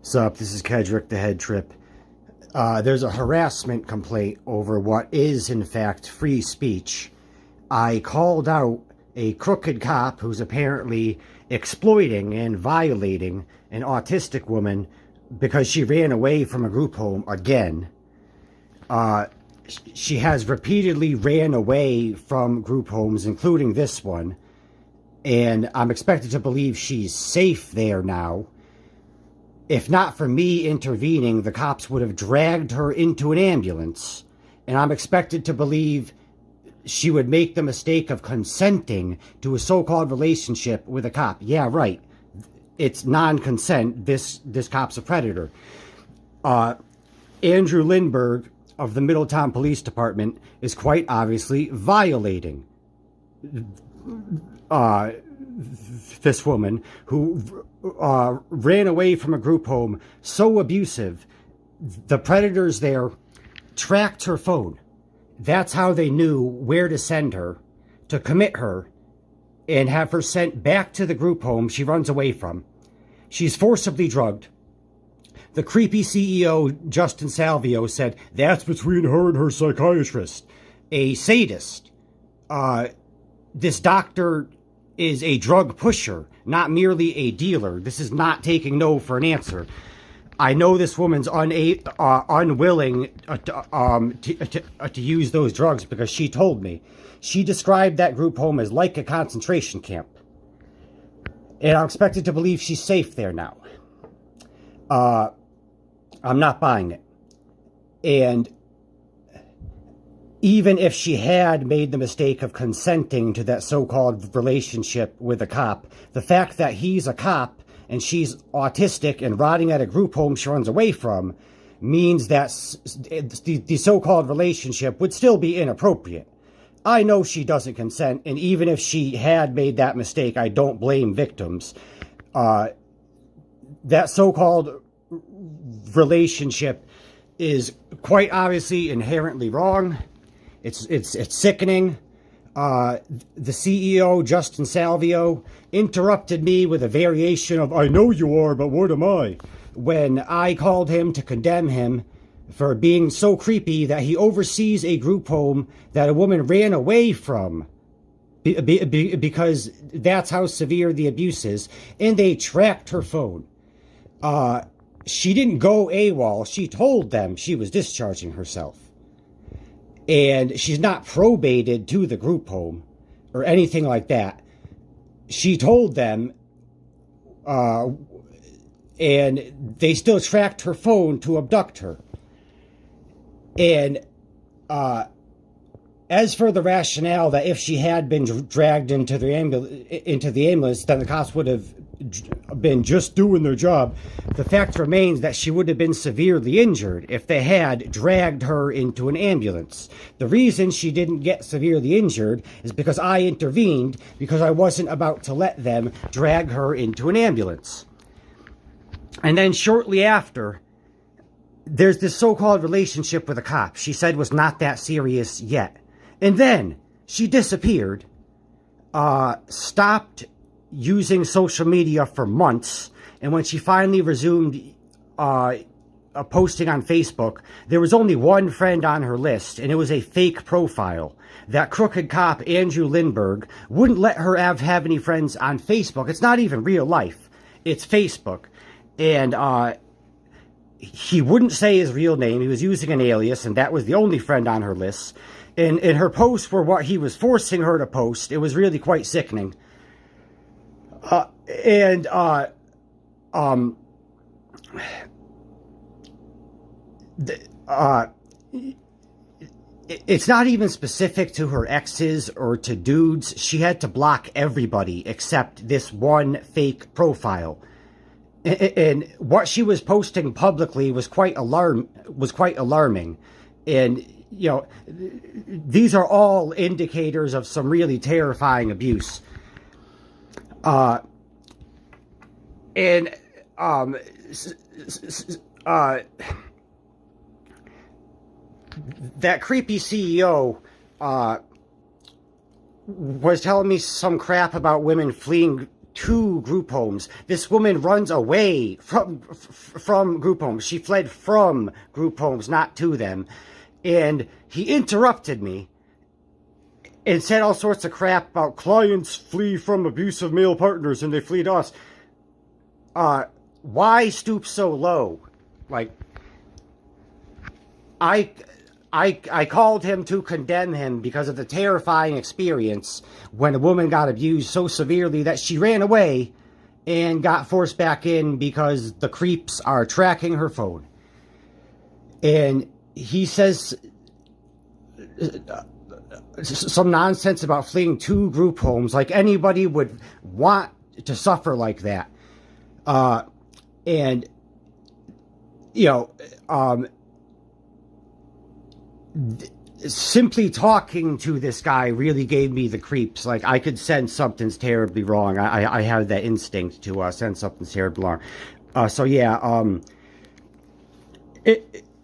Sup, this is Kedrick, the head trip. There's a harassment complaint over what is, in fact, free speech. I called out a crooked cop who's apparently exploiting and violating an autistic woman because she ran away from a group home again. She has repeatedly ran away from group homes, including this one, and I'm expected to believe she's safe there now. If not for me intervening, the cops would have dragged her into an ambulance, and I'm expected to believe she would make the mistake of consenting to a so-called relationship with a cop. Yeah, right. It's non-consent. This cop's a predator. Andrew Lindberg of the Middletown Police Department is quite obviously violating this woman who ran away from a group home so abusive. The predators there tracked her phone. That's how they knew where to send her, to commit her, and have her sent back to the group home she runs away from. She's forcibly drugged. The creepy CEO, Justin Salvio, said, "That's between her and her psychiatrist." A sadist. This doctor is a drug pusher, not merely a dealer. This is not taking no for an answer. I know this woman's unwilling to use those drugs because she told me. She described that group home as like a concentration camp. And I'm expected to believe she's safe there now. I'm not buying it. And even if she had made the mistake of consenting to that so-called relationship with a cop, the fact that he's a cop and she's autistic and rotting at a group home she runs away from means that the so-called relationship would still be inappropriate. I know she doesn't consent, and even if she had made that mistake, I don't blame victims. That so-called relationship is quite obviously inherently wrong. It's sickening. The CEO, Justin Salvio, interrupted me with a variation of, "I know you are, but what am I?" when I called him to condemn him for being so creepy that he oversees a group home that a woman ran away from because that's how severe the abuse is, and they tracked her phone. She didn't go AWOL. She told them she was discharging herself. And she's not probated to the group home or anything like that. She told them, and they still tracked her phone to abduct her. And as for the rationale that if she had been dragged into the ambulance, then the cops would have been just doing their job, the fact remains that she would have been severely injured if they had dragged her into an ambulance. The reason she didn't get severely injured is because I intervened, because I wasn't about to let them drag her into an ambulance. And then shortly after, there's this so-called relationship with a cop she said was not that serious yet. And then she disappeared, stopped using social media for months, and when she finally resumed posting on Facebook, there was only one friend on her list, and it was a fake profile. That crooked cop, Andrew Lindberg, wouldn't let her have any friends on Facebook. It's not even real life. It's Facebook. And he wouldn't say his real name. He was using an alias, and that was the only friend on her list. And her posts were what he was forcing her to post. It was really quite sickening. It's not even specific to her exes or to dudes. She had to block everybody except this one fake profile. And what she was posting publicly was quite alarming. And, you know, these are all indicators of some really terrifying abuse. That creepy CEO was telling me some crap about women fleeing to group homes. This woman runs away from group homes. She fled from group homes, not to them. And he interrupted me and said all sorts of crap about clients flee from abusive male partners and they flee to us. Why stoop so low? Like, I called him to condemn him because of the terrifying experience when a woman got abused so severely that she ran away and got forced back in because the creeps are tracking her phone. And he says some nonsense about fleeing to group homes, like anybody would want to suffer like that. And, you know, simply talking to this guy really gave me the creeps. Like, I could sense something's terribly wrong. I have that instinct to sense something's terribly wrong. So yeah,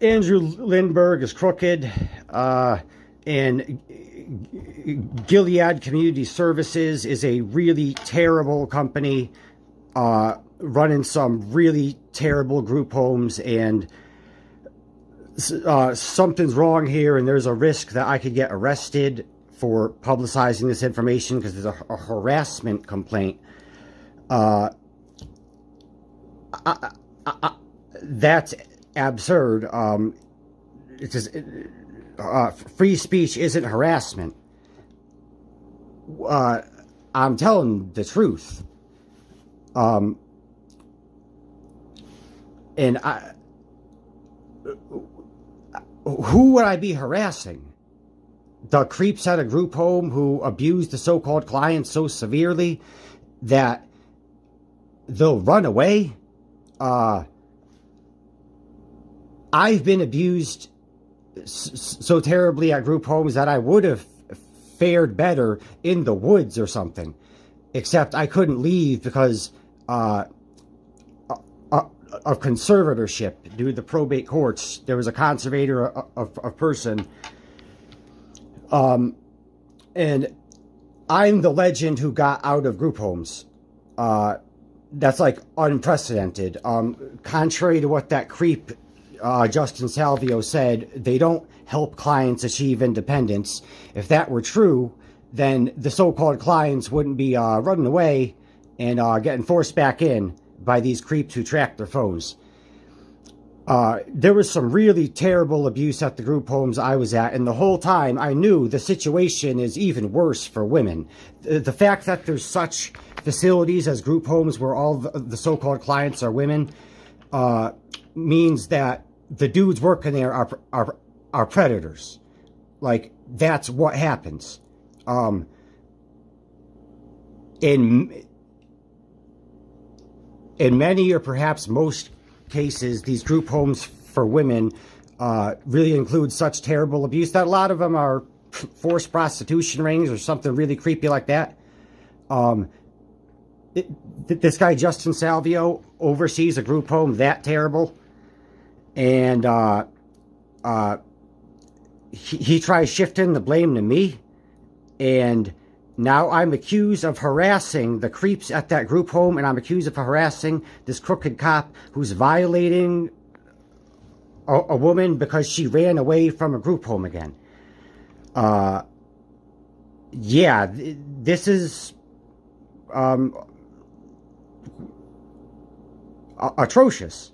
Andrew Lindberg is crooked, and Gilead Community Services is a really terrible company, running some really terrible group homes, and something's wrong here, and there's a risk that I could get arrested for publicizing this information because there's a harassment complaint. That's absurd. It says free speech isn't harassment. I'm telling the truth. And who would I be harassing? The creeps at a group home who abuse the so-called clients so severely that they'll run away? I've been abused so terribly at group homes that I would have fared better in the woods or something. Except I couldn't leave because of conservatorship due to the probate courts. There was a conservator of person. And I'm the legend who got out of group homes. That's like unprecedented. Contrary to what that creep Justin Salvio said, they don't help clients achieve independence. If that were true, then the so-called clients wouldn't be running away and getting forced back in by these creeps who track their phones. There was some really terrible abuse at the group homes I was at, and the whole time I knew the situation is even worse for women. The fact that there's such facilities as group homes where all the so-called clients are women means that the dudes working there are predators. Like, that's what happens. In many or perhaps most cases, these group homes for women really include such terrible abuse that a lot of them are forced prostitution rings or something really creepy like that. This guy, Justin Salvio, oversees a group home that terrible. And he tries shifting the blame to me. And now I'm accused of harassing the creeps at that group home, and I'm accused of harassing this crooked cop who's violating a woman because she ran away from a group home again. Yeah, this is atrocious.